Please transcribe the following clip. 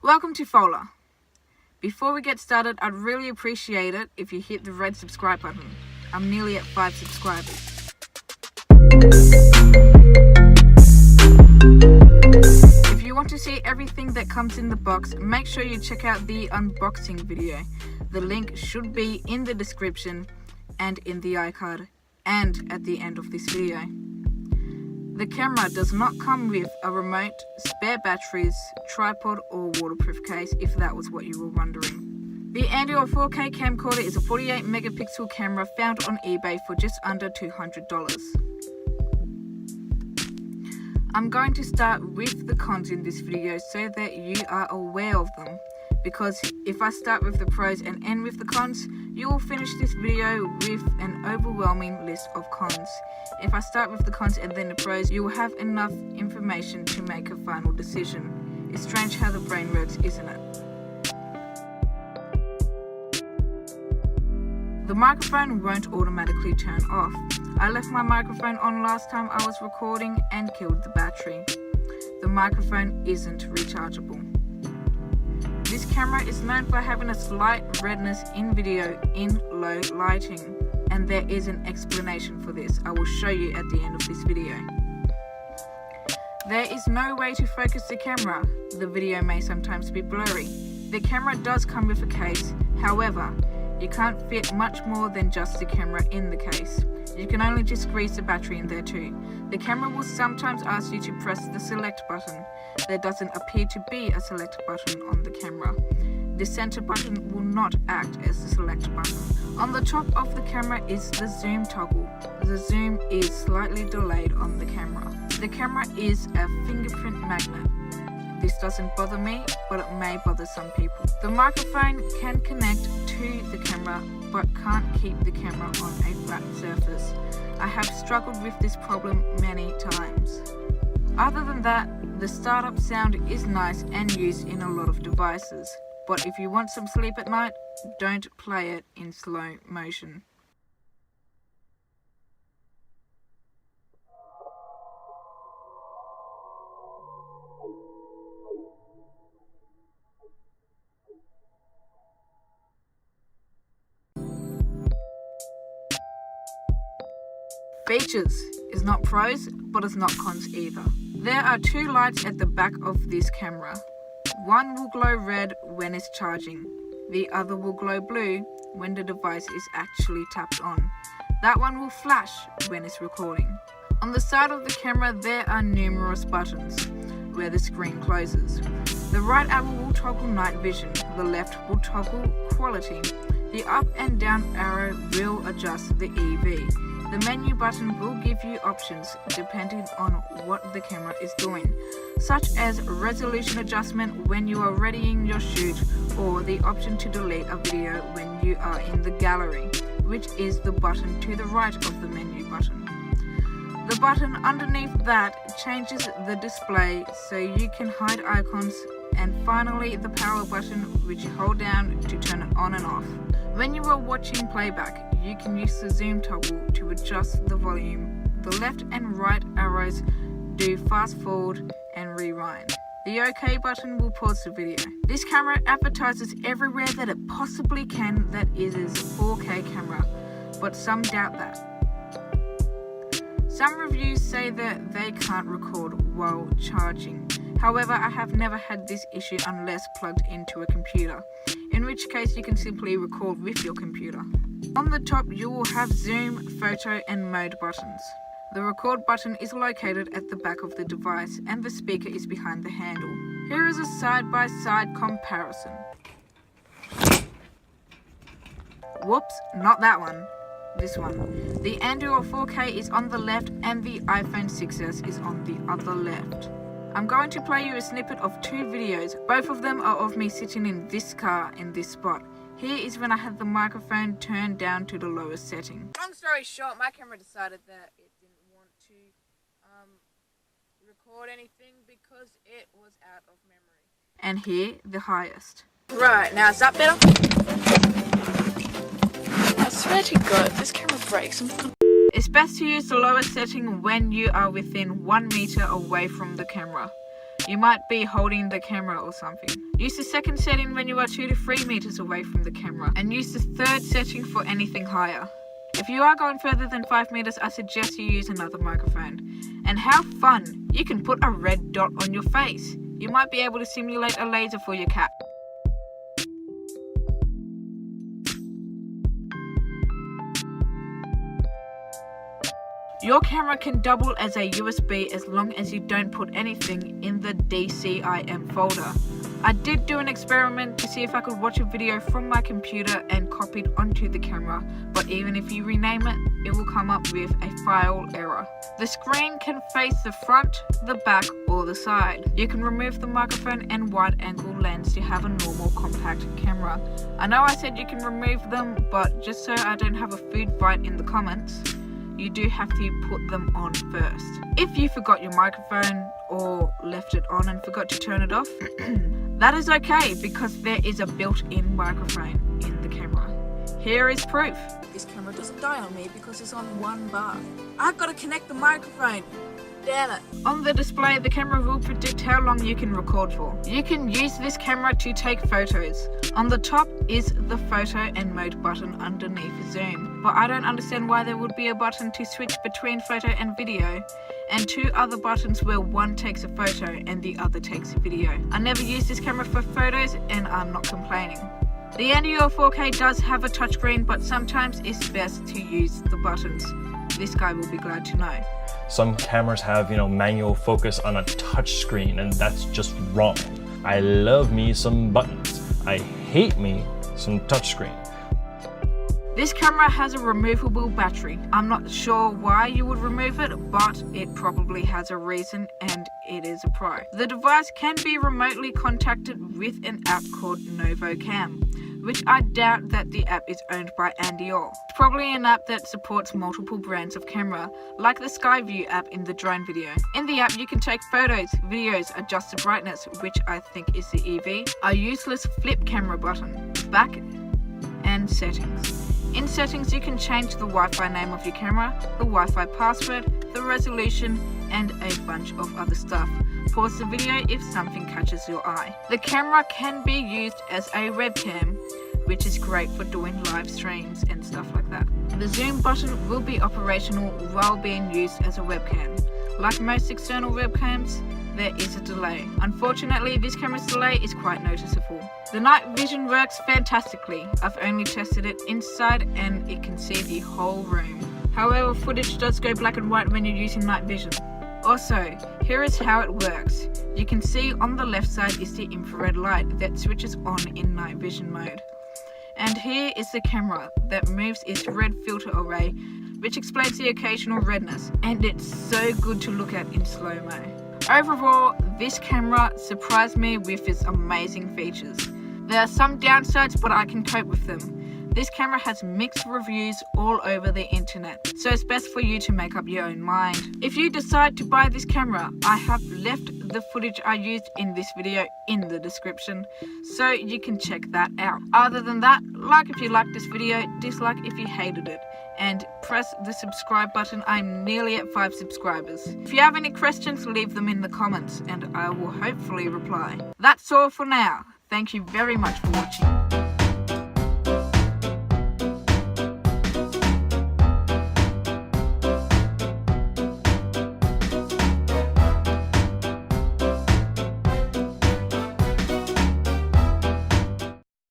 Welcome to Fola. Before we get started, I'd really appreciate it if you hit the red subscribe button. I'm nearly at 5 subscribers. If you want to see everything that comes in the box, make sure you check out the unboxing video. The link should be in the description and in the iCard and at the end of this video. The camera does not come with a remote, spare batteries, tripod or waterproof case, if that was what you were wondering. The Andoer 4K camcorder is a 48 megapixel camera found on eBay for just under $200. I'm going to start with the cons in this video so that you are aware of them, because if I start with the pros and end with the cons, you will finish this video with an overwhelming list of cons. If I start with the cons and then the pros, you will have enough information to make a final decision. It's strange how the brain works, isn't it? The microphone won't automatically turn off. I left my microphone on last time I was recording and killed the battery. The microphone isn't rechargeable. This camera is known for having a slight redness in video in low lighting, and there is an explanation for this. I will show you at the end of this video. There is no way to focus the camera. The video may sometimes be blurry. The camera does come with a case, however, you can't fit much more than just the camera in the case. You can only just squeeze the battery in there too. The camera will sometimes ask you to press the select button. There doesn't appear to be a select button on the camera. The center button will not act as the select button. On the top of the camera is the zoom toggle. The zoom is slightly delayed on the camera. The camera is a fingerprint magnet. This doesn't bother me, but it may bother some people. The microphone can connect to the camera, but can't keep the camera on a flat surface. I have struggled with this problem many times. Other than that, the startup sound is nice and used in a lot of devices. But if you want some sleep at night, don't play it in slow motion. Features is not pros, but it's not cons either. There are 2 lights at the back of this camera. One will glow red when it's charging. The other will glow blue when the device is actually tapped on. That one will flash when it's recording. On the side of the camera there are numerous buttons where the screen closes. The right arrow will toggle night vision, the left will toggle quality. The up and down arrow will adjust the EV. The menu button will give you options depending on what the camera is doing, such as resolution adjustment when you are readying your shoot, or the option to delete a video when you are in the gallery, which is the button to the right of the menu button. The button underneath that changes the display so you can hide icons, and finally the power button, which you hold down to turn it on and off. When you are watching playback, you can use the zoom toggle to adjust the volume. The left and right arrows do fast forward and rewind. The OK button will pause the video. This camera advertises everywhere that it possibly can that it is a 4K camera, but some doubt that. Some reviews say that they can't record while charging. However, I have never had this issue unless plugged into a computer, in which case you can simply record with your computer. On the top you will have zoom, photo and mode buttons. The record button is located at the back of the device and the speaker is behind the handle. Here is a side-by-side comparison. Whoops, not that one. This one. The Andoer 4K is on the left and the iPhone 6s is on the other left. I'm going to play you a snippet of 2 videos. Both of them are of me sitting in this car in this spot. Here is when I had the microphone turned down to the lowest setting. Long story short, my camera decided that it didn't want to record anything because it was out of memory. And here, the highest. Right, now is that better? I swear to God, if this camera breaks, It's best to use the lowest setting when you are within 1 meter away from the camera. You might be holding the camera or something. Use the second setting when you are 2 to 3 meters away from the camera, and use the third setting for anything higher. If you are going further than 5 meters, I suggest you use another microphone. And how fun! You can put a red dot on your face. You might be able to simulate a laser for your cat. Your camera can double as a USB as long as you don't put anything in the DCIM folder. I did do an experiment to see if I could watch a video from my computer and copy it onto the camera, but even if you rename it, it will come up with a file error. The screen can face the front, the back, or the side. You can remove the microphone and wide-angle lens to have a normal compact camera. I know I said you can remove them, but just so I don't have a food fight in the comments, you do have to put them on first. If you forgot your microphone or left it on and forgot to turn it off, that is okay because there is a built-in microphone in the camera. Here is proof. This camera doesn't die on me because it's on one bar. I've got to connect the microphone. Damn it. On the display, the camera will predict how long you can record for. You can use this camera to take photos. On the top is the photo and mode button underneath zoom, but I don't understand why there would be a button to switch between photo and video, and 2 other buttons where one takes a photo and the other takes a video. I never use this camera for photos and I'm not complaining. The Andoer 4K does have a touchscreen, but sometimes it's best to use the buttons. This guy will be glad to know. Some cameras have, manual focus on a touch screen, and that's just wrong. I love me some buttons. I hate me some touchscreen. This camera has a removable battery. I'm not sure why you would remove it, but it probably has a reason, and it is a pro. The device can be remotely contacted with an app called NovoCam, which I doubt that the app is owned by Andoer. It's probably an app that supports multiple brands of camera, like the Skyview app in the drone video. In the app you can take photos, videos, adjust the brightness, which I think is the EV, a useless flip camera button, back, and settings. In settings you can change the Wi-Fi name of your camera, the Wi-Fi password, the resolution, and a bunch of other stuff. Pause the video if something catches your eye. The camera can be used as a webcam, which is great for doing live streams and stuff like that. The zoom button will be operational while being used as a webcam. Like most external webcams, there is a delay. Unfortunately, this camera's delay is quite noticeable. The night vision works fantastically. I've only tested it inside and it can see the whole room. However, footage does go black and white when you're using night vision. Also, here is how it works. You can see on the left side is the infrared light that switches on in night vision mode. And here is the camera that moves its red filter array, which explains the occasional redness, and it's so good to look at in slow-mo. Overall, this camera surprised me with its amazing features. There are some downsides, but I can cope with them. This camera has mixed reviews all over the internet, so it's best for you to make up your own mind. If you decide to buy this camera, I have left the footage I used in this video in the description, so you can check that out. Other than that, like if you liked this video, dislike if you hated it, and press the subscribe button. I'm nearly at 5 subscribers. If you have any questions, leave them in the comments and I will hopefully reply. That's all for now. Thank you very much for watching.